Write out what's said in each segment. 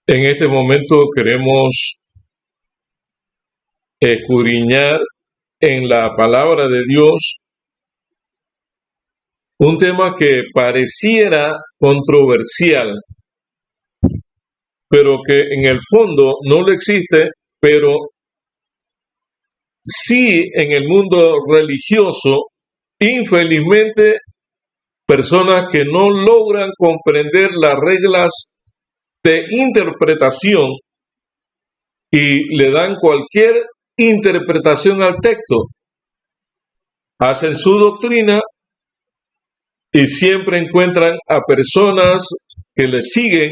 En este momento queremos escudriñar en la palabra de Dios un tema que pareciera controversial, pero que en el fondo no lo existe, pero sí en el mundo religioso, infelizmente, personas que no logran comprender las reglas de interpretación y le dan cualquier interpretación al texto, hacen su doctrina y siempre encuentran a personas que le siguen,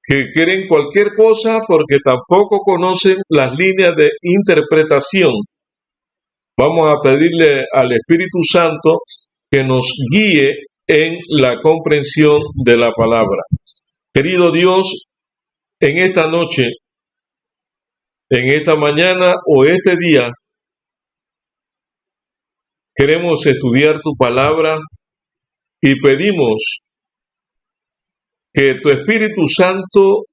que creen cualquier cosa porque tampoco conocen las líneas de interpretación. Vamos a pedirle al Espíritu Santo que nos guíe en la comprensión de la palabra. Querido Dios, en esta noche, en esta mañana o este día, queremos estudiar tu palabra y pedimos que tu Espíritu Santo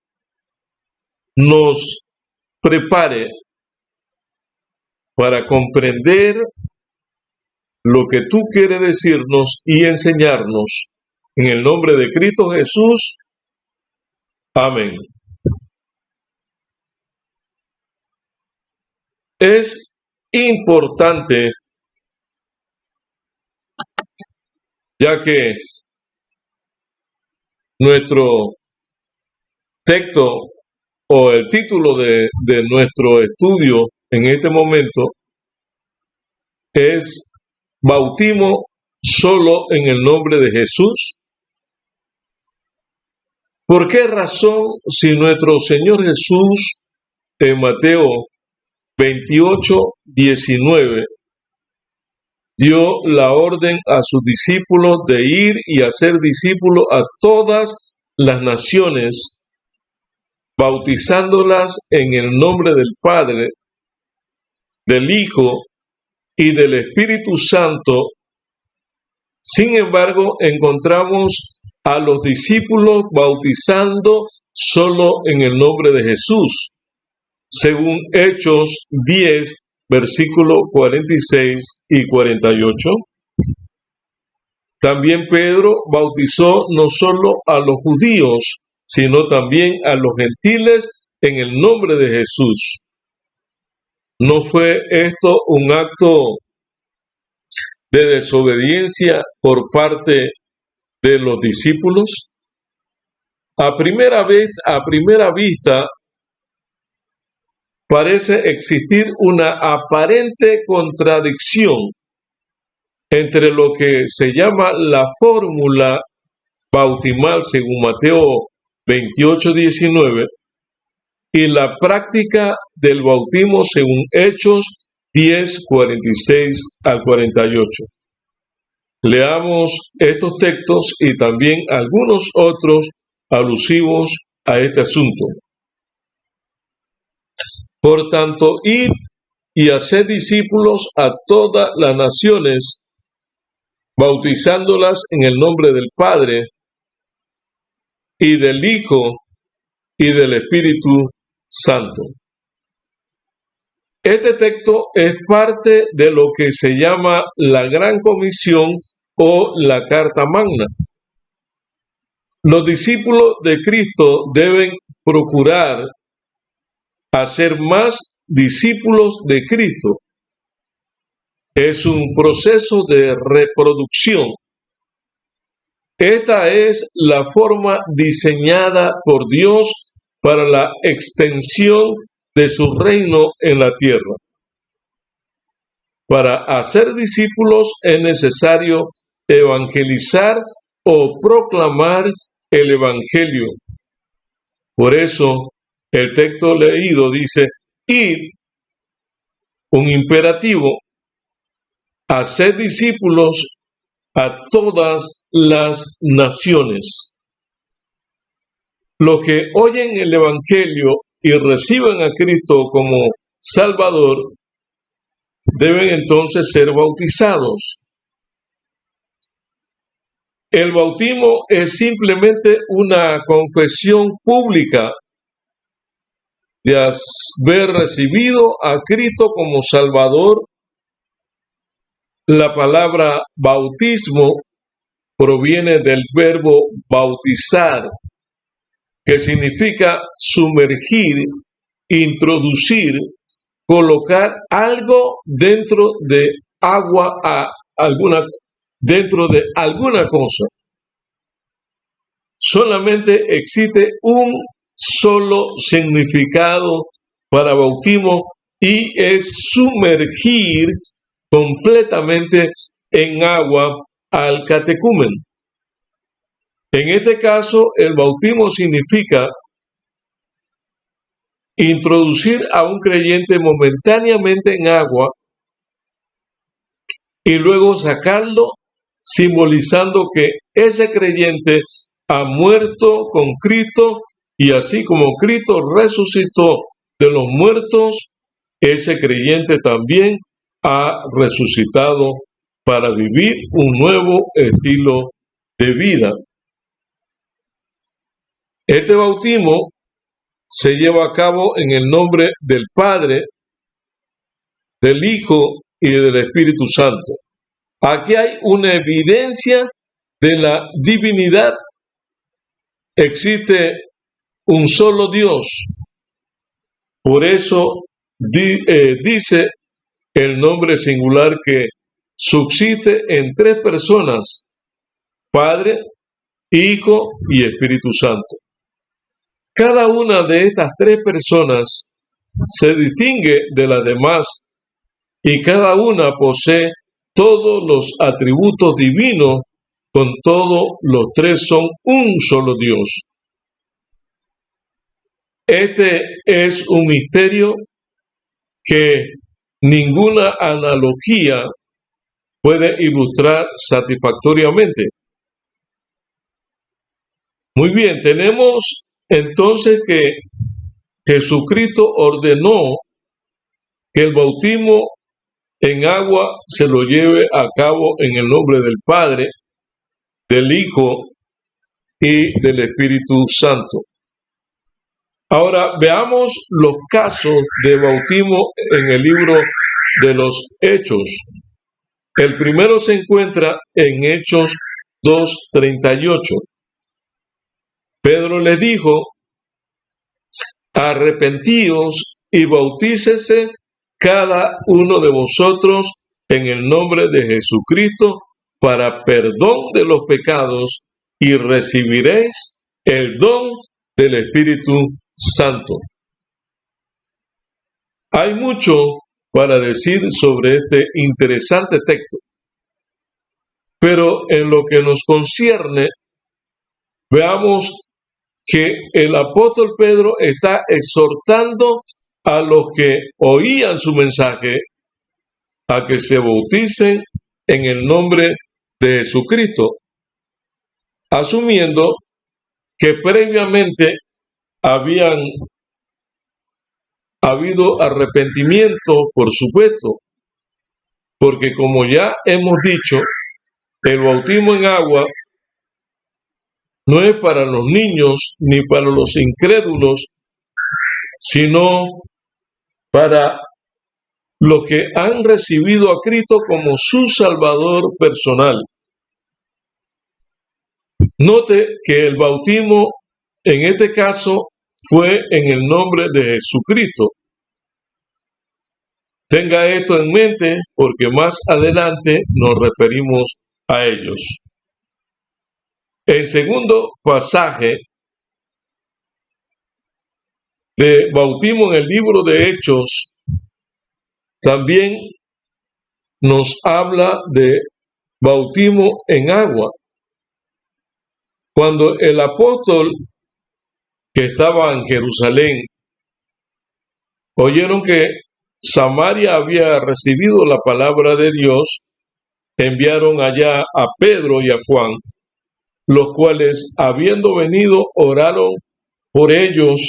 nos prepare para comprender lo que tú quieres decirnos y enseñarnos. En el nombre de Cristo Jesús. Amén. Es importante, ya que nuestro texto o el título de nuestro estudio en este momento es Bautismo solo en el nombre de Jesús. ¿Por qué razón, si nuestro Señor Jesús en Mateo 28:19 dio la orden a sus discípulos de ir y hacer discípulos a todas las naciones, bautizándolas en el nombre del Padre, del Hijo y del Espíritu Santo? Sin embargo, encontramos a los discípulos bautizando solo en el nombre de Jesús, según Hechos 10, versículos 46 y 48. También Pedro bautizó no solo a los judíos, sino también a los gentiles en el nombre de Jesús. ¿No fue esto un acto de desobediencia por parte de los discípulos? A primera vista, parece existir una aparente contradicción entre lo que se llama la fórmula bautismal según Mateo 28:19 y la práctica del bautismo según Hechos 10:46 al 48. Leamos estos textos y también algunos otros alusivos a este asunto. Por tanto, id y haced discípulos a todas las naciones, bautizándolas en el nombre del Padre, y del Hijo, y del Espíritu Santo. Este texto es parte de lo que se llama la Gran Comisión o la Carta Magna. Los discípulos de Cristo deben procurar hacer más discípulos de Cristo. Es un proceso de reproducción. Esta es la forma diseñada por Dios para la extensión de su reino en la tierra. Para hacer discípulos es necesario evangelizar o proclamar el evangelio. Por eso, el texto leído dice, id, un imperativo, haced discípulos a todas las naciones. Los que oyen el evangelio y reciben a Cristo como Salvador, deben entonces ser bautizados. El bautismo es simplemente una confesión pública de haber recibido a Cristo como Salvador. La palabra bautismo proviene del verbo bautizar, que significa sumergir, introducir, colocar algo dentro de agua dentro de alguna cosa. Solamente existe un solo significado para bautismo y es sumergir completamente en agua al catecumen. En este caso, el bautismo significa introducir a un creyente momentáneamente en agua y luego sacarlo, simbolizando que ese creyente ha muerto con Cristo, y así como Cristo resucitó de los muertos, ese creyente también ha resucitado para vivir un nuevo estilo de vida. Este bautismo se lleva a cabo en el nombre del Padre, del Hijo y del Espíritu Santo. Aquí hay una evidencia de la divinidad. Existe un solo Dios. Por eso dice el nombre singular que subsiste en tres personas: Padre, Hijo y Espíritu Santo. Cada una de estas tres personas se distingue de las demás y cada una posee todos los atributos divinos. Con todo, los tres son un solo Dios. Este es un misterio que ninguna analogía puede ilustrar satisfactoriamente. Muy bien, tenemos entonces que Jesucristo ordenó que el bautismo en agua se lo lleve a cabo en el nombre del Padre, del Hijo y del Espíritu Santo. Ahora veamos los casos de bautismo en el libro de los Hechos. El primero se encuentra en Hechos 2:38. Pedro les dijo: arrepentíos y bautícese cada uno de vosotros en el nombre de Jesucristo para perdón de los pecados y recibiréis el don del Espíritu Santo. Hay mucho para decir sobre este interesante texto, pero en lo que nos concierne, veamos que el apóstol Pedro está exhortando a los que oían su mensaje a que se bauticen en el nombre de Jesucristo, asumiendo que previamente habían habido arrepentimiento, por supuesto, porque como ya hemos dicho, el bautismo en agua no es para los niños ni para los incrédulos, sino para los que han recibido a Cristo como su Salvador personal. Note que el bautismo en este caso fue en el nombre de Jesucristo. Tenga esto en mente porque más adelante nos referimos a ellos. El segundo pasaje de bautismo en el libro de Hechos también nos habla de bautismo en agua. Cuando el apóstol que estaba en Jerusalén oyeron que Samaria había recibido la palabra de Dios, enviaron allá a Pedro y a Juan, los cuales, habiendo venido, oraron por ellos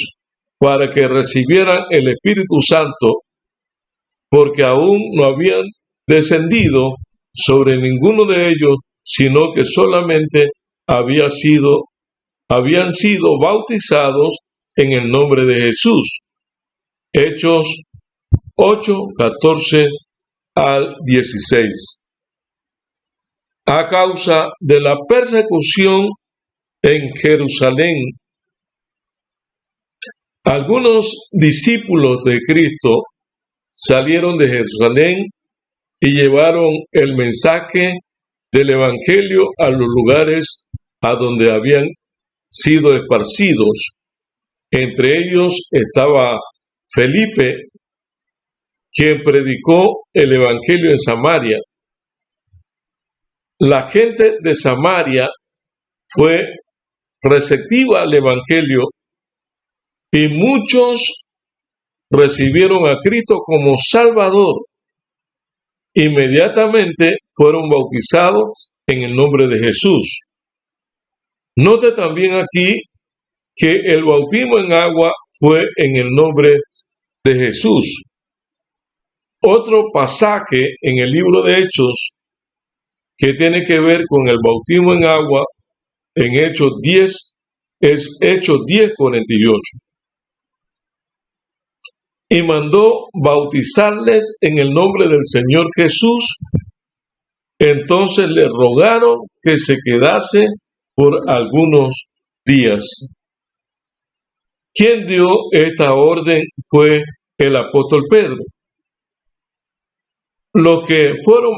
para que recibieran el Espíritu Santo, porque aún no habían descendido sobre ninguno de ellos, sino que solamente habían sido bautizados en el nombre de Jesús. Hechos 8, 14 al 16. A causa de la persecución en Jerusalén, algunos discípulos de Cristo salieron de Jerusalén y llevaron el mensaje del Evangelio a los lugares a donde habían sido esparcidos. Entre ellos estaba Felipe, quien predicó el Evangelio en Samaria. La gente de Samaria fue receptiva al Evangelio y muchos recibieron a Cristo como Salvador. Inmediatamente fueron bautizados en el nombre de Jesús. Note también aquí que el bautismo en agua fue en el nombre de Jesús. Otro pasaje en el libro de Hechos que tiene que ver con el bautismo en agua en Hechos 10 es Hechos 10:48. Y mandó bautizarles en el nombre del Señor Jesús. Entonces le rogaron que se quedase por algunos días. Quien dio esta orden fue el apóstol Pedro. Los que fueron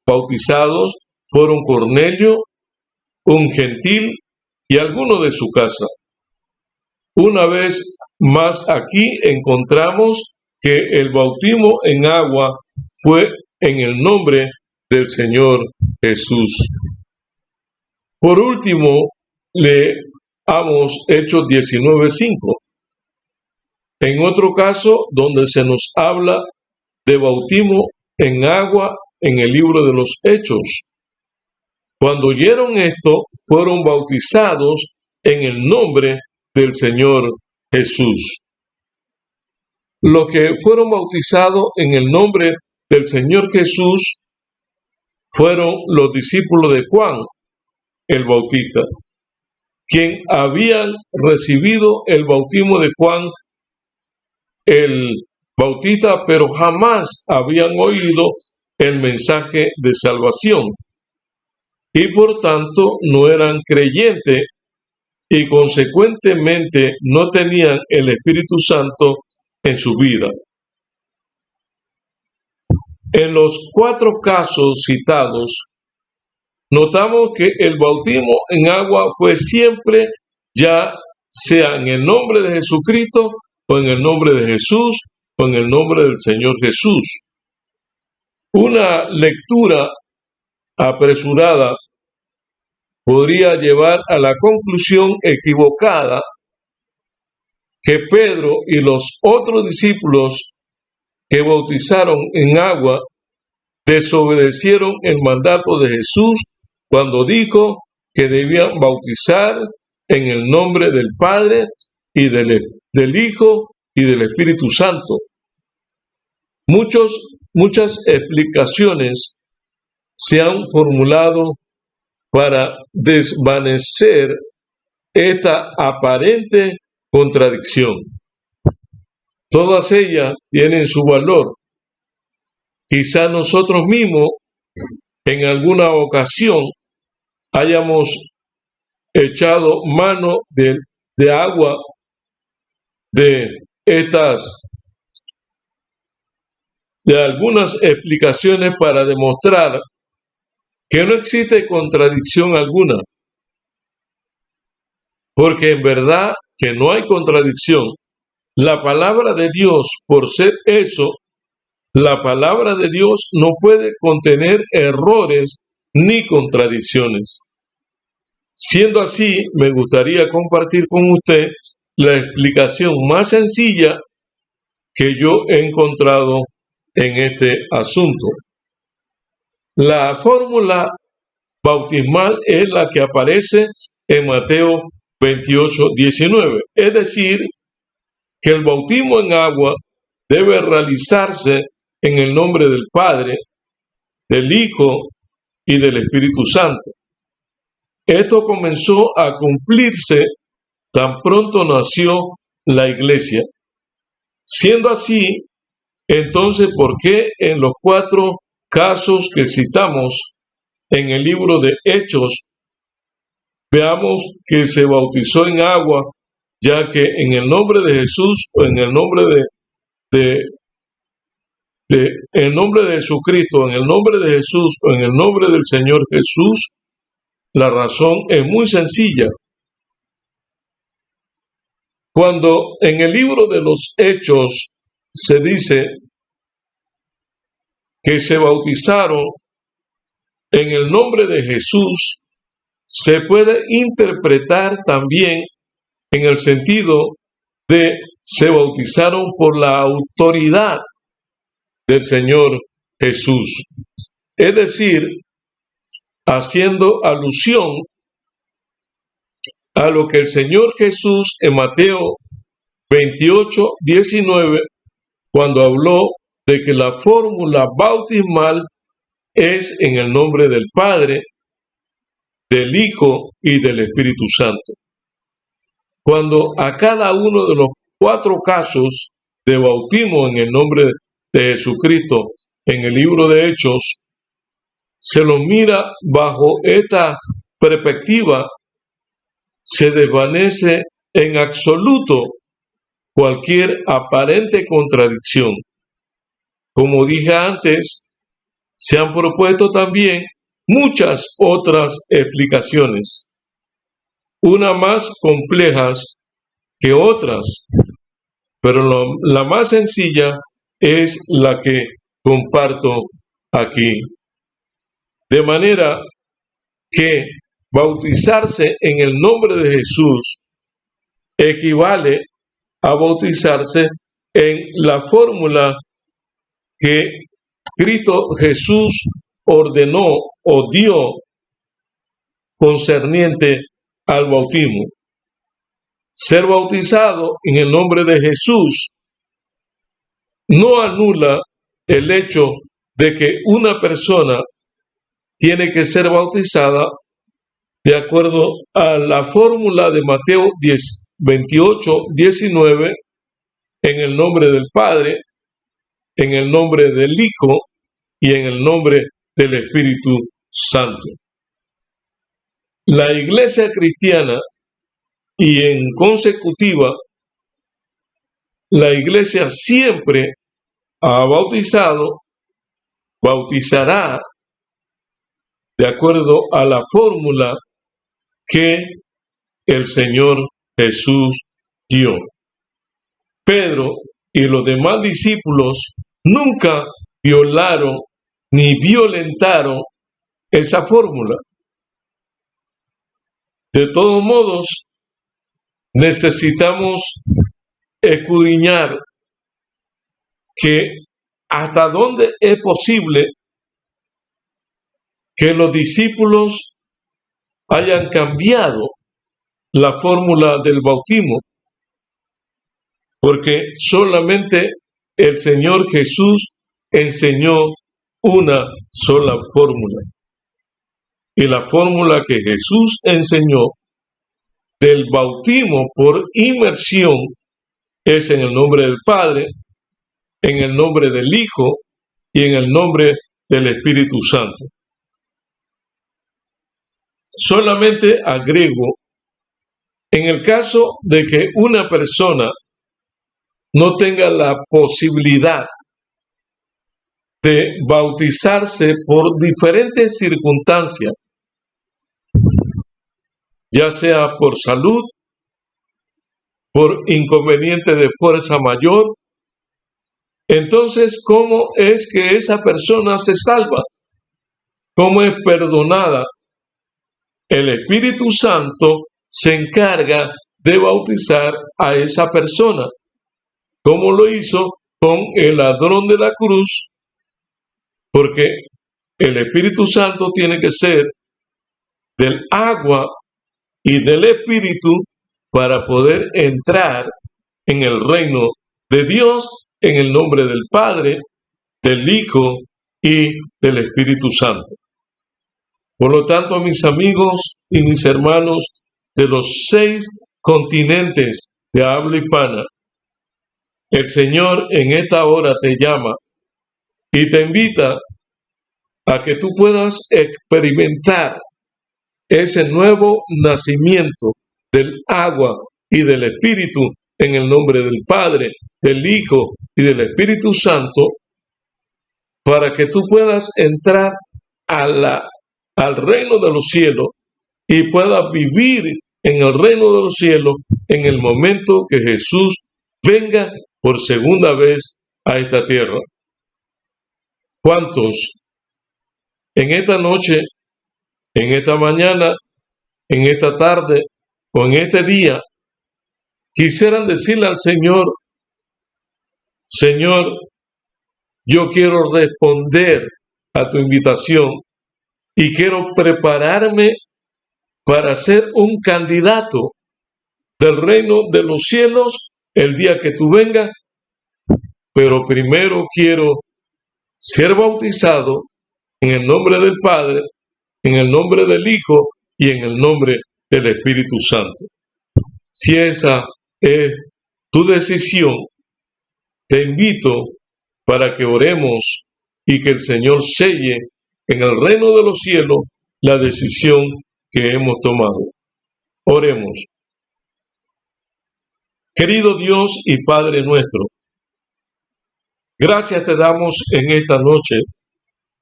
bautizados fueron Cornelio, un gentil, y algunos de su casa. Una vez más aquí encontramos que el bautismo en agua fue en el nombre del Señor Jesús. Por último, leamos Hechos 19:5. En otro caso, donde se nos habla de bautismo en agua en el libro de los Hechos. Cuando oyeron esto, fueron bautizados en el nombre del Señor Jesús. Los que fueron bautizados en el nombre del Señor Jesús fueron los discípulos de Juan el Bautista, quien habían recibido el bautismo de Juan el Bautista, pero jamás habían oído el mensaje de salvación y por tanto no eran creyentes y consecuentemente no tenían el Espíritu Santo en su vida. En los 4 casos citados, notamos que el bautismo en agua fue siempre, ya sea en el nombre de Jesucristo o en el nombre de Jesús o en el nombre del Señor Jesús. Una lectura apresurada podría llevar a la conclusión equivocada que Pedro y los otros discípulos que bautizaron en agua desobedecieron el mandato de Jesús cuando dijo que debían bautizar en el nombre del Padre y del Hijo y del Espíritu Santo. Muchas explicaciones se han formulado para desvanecer esta aparente contradicción. Todas ellas tienen su valor. Quizá nosotros mismos en alguna ocasión hayamos echado mano de agua de algunas explicaciones para demostrar que no existe contradicción alguna, porque en verdad que no hay contradicción. La palabra de Dios, por ser eso, la palabra de Dios no puede contener errores ni contradicciones. Siendo así, me gustaría compartir con usted la explicación más sencilla que yo he encontrado en este asunto. La fórmula bautismal es la que aparece en Mateo 28:19, es decir, que el bautismo en agua debe realizarse en el nombre del Padre, del Hijo y del Espíritu Santo. Esto comenzó a cumplirse tan pronto nació la iglesia. Siendo así, entonces, ¿por qué en los 4 casos que citamos en el libro de Hechos, veamos que se bautizó en agua, ya que en el nombre de Jesús o en el nombre en nombre de Jesucristo, en el nombre de Jesús o en el nombre del Señor Jesús, la razón es muy sencilla. Cuando en el libro de los Hechos se dice que se bautizaron en el nombre de Jesús, se puede interpretar también en el sentido de se bautizaron por la autoridad del Señor Jesús. Es decir, haciendo alusión a lo que el Señor Jesús en Mateo 28:19, cuando habló de que la fórmula bautismal es en el nombre del Padre, del Hijo y del Espíritu Santo. Cuando a cada uno de los 4 casos de bautismo en el nombre de Jesucristo en el libro de Hechos, se lo mira bajo esta perspectiva, se desvanece en absoluto cualquier aparente contradicción. Como dije antes, se han propuesto también muchas otras explicaciones, unas más complejas que otras, pero la más sencilla es la que comparto aquí. De manera que bautizarse en el nombre de Jesús equivale a bautizarse en la fórmula que Cristo Jesús ordenó o dio concerniente al bautismo. Ser bautizado en el nombre de Jesús no anula el hecho de que una persona tiene que ser bautizada de acuerdo a la fórmula de Mateo 28:19, en el nombre del Padre, en el nombre del Hijo y en el nombre del Espíritu Santo. La iglesia cristiana y en consecutiva, la iglesia siempre ha bautizado, bautizará de acuerdo a la fórmula que el Señor Jesús dio. Pedro y los demás discípulos nunca violaron ni violentaron esa fórmula. De todos modos, necesitamos escudriñar que hasta dónde es posible que los discípulos hayan cambiado la fórmula del bautismo, porque solamente el Señor Jesús enseñó una sola fórmula. Y la fórmula que Jesús enseñó del bautismo por inmersión es en el nombre del Padre, en el nombre del Hijo y en el nombre del Espíritu Santo. Solamente agrego, en el caso de que una persona no tenga la posibilidad de bautizarse por diferentes circunstancias, ya sea por salud, por inconveniente de fuerza mayor, entonces, ¿cómo es que esa persona se salva? ¿Cómo es perdonada? El Espíritu Santo se encarga de bautizar a esa persona, como lo hizo con el ladrón de la cruz, porque el Espíritu Santo tiene que ser del agua y del Espíritu para poder entrar en el reino de Dios en el nombre del Padre, del Hijo y del Espíritu Santo. Por lo tanto, mis amigos y mis hermanos de los 6 continentes de habla hispana, el Señor en esta hora te llama y te invita a que tú puedas experimentar ese nuevo nacimiento del agua y del Espíritu en el nombre del Padre, del Hijo y del Espíritu Santo, para que tú puedas entrar al reino de los cielos y puedas vivir en el reino de los cielos en el momento que Jesús venga por segunda vez a esta tierra. ¿Cuántos en esta noche, en esta mañana, en esta tarde o en este día quisieran decirle al Señor: Señor, yo quiero responder a tu invitación y quiero prepararme para ser un candidato del reino de los cielos el día que tú vengas, pero primero quiero ser bautizado en el nombre del Padre, en el nombre del Hijo y en el nombre del Espíritu Santo? Si esa es tu decisión, te invito para que oremos y que el Señor selle en el reino de los cielos la decisión que hemos tomado. Oremos. Querido Dios y Padre nuestro, gracias te damos en esta noche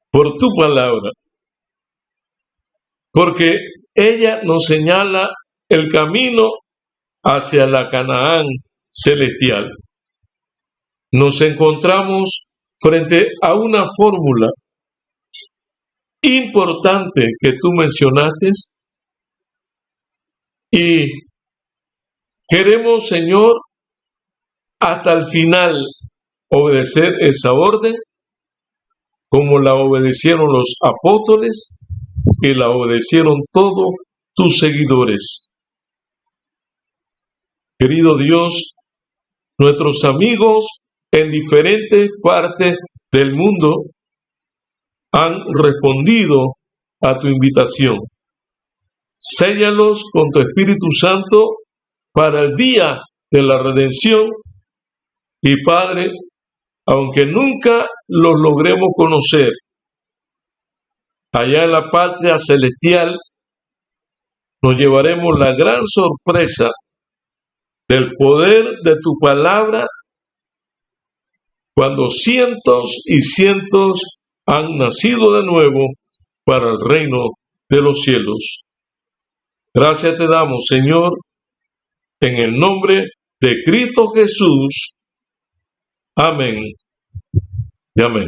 por tu palabra, porque ella nos señala el camino hacia la Canaán celestial. Nos encontramos frente a una fórmula importante que tú mencionaste y queremos, Señor, hasta el final obedecer esa orden como la obedecieron los apóstoles y la obedecieron todos tus seguidores. Querido Dios, nuestros amigos en diferentes partes del mundo han respondido a tu invitación. Séllalos con tu Espíritu Santo para el día de la redención y, Padre, aunque nunca los logremos conocer, allá en la patria celestial nos llevaremos la gran sorpresa del poder de tu palabra cuando cientos y cientos han nacido de nuevo para el reino de los cielos. Gracias te damos, Señor, en el nombre de Cristo Jesús. Amén y amén.